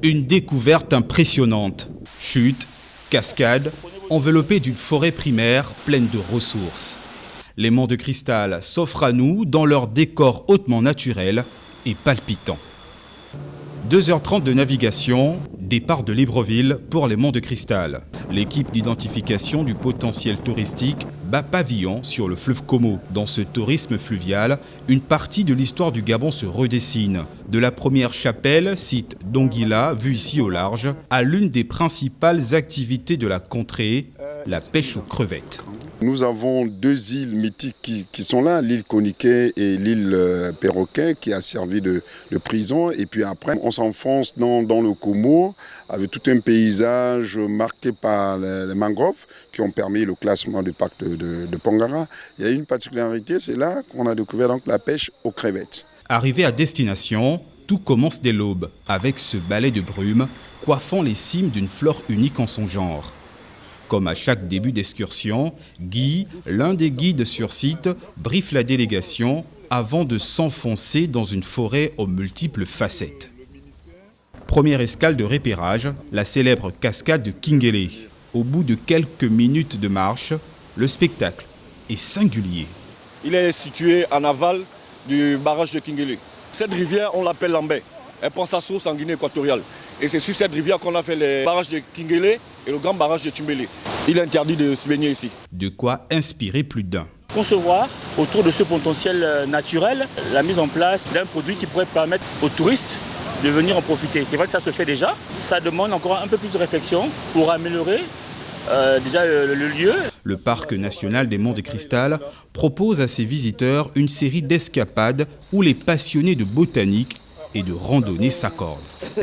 Une découverte impressionnante. Chute, cascade, enveloppée d'une forêt primaire pleine de ressources. Les monts de cristal s'offrent à nous dans leur décor hautement naturel et palpitant. 2h30 de navigation, départ de Libreville pour les monts de cristal. L'équipe d'identification du potentiel touristique bat pavillon sur le fleuve Como. Dans ce tourisme fluvial, une partie de l'histoire du Gabon se redessine. De la première chapelle, site d'Onguila, vu ici au large, à l'une des principales activités de la contrée, la pêche aux crevettes. Nous avons deux îles mythiques qui sont là, l'île Coniquet et l'île Perroquet, qui a servi de prison. Et puis après, on s'enfonce dans le Como, avec tout un paysage marqué par les mangroves, qui ont permis le classement du parc de Pongara. Il y a une particularité, c'est là qu'on a découvert donc la pêche aux crevettes. Arrivé à destination, tout commence dès l'aube, avec ce balai de brume coiffant les cimes d'une flore unique en son genre. Comme à chaque début d'excursion, Guy, l'un des guides sur site, briefe la délégation avant de s'enfoncer dans une forêt aux multiples facettes. Première escale de repérage, la célèbre cascade de Kingele. Au bout de quelques minutes de marche, le spectacle est singulier. Il est situé en aval du barrage de Kingele. Cette rivière, on l'appelle Lambé. Elle prend sa source en Guinée équatoriale. Et c'est sur cette rivière qu'on a fait les barrages de Kingele et le grand barrage de Tumbele. Il est interdit de se baigner ici. De quoi inspirer plus d'un. Concevoir autour de ce potentiel naturel la mise en place d'un produit qui pourrait permettre aux touristes de venir en profiter. C'est vrai que ça se fait déjà. Ça demande encore un peu plus de réflexion pour améliorer déjà le lieu. Le parc national des Monts de Cristal propose à ses visiteurs une série d'escapades où les passionnés de botanique et de randonnée s'accordent.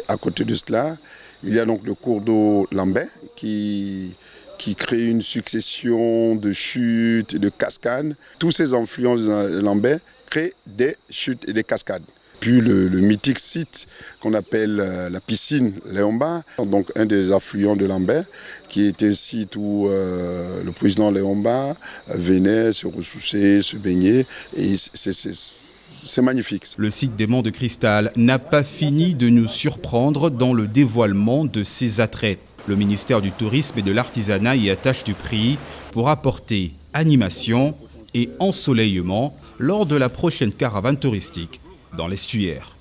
À côté de cela, il y a donc le cours d'eau Lambé qui crée une succession de chutes et de cascades. Tous ces influences Lambé créent des chutes et des cascades. Puis le mythique site qu'on appelle la piscine Léomba, donc un des affluents de Lambé, qui était un site où le président Léomba venait se ressourcer, se baigner, et c'est magnifique. Le site des Monts de Cristal n'a pas fini de nous surprendre dans le dévoilement de ses attraits. Le ministère du Tourisme et de l'Artisanat y attache du prix pour apporter animation et ensoleillement lors de la prochaine caravane touristique dans l'estuaire.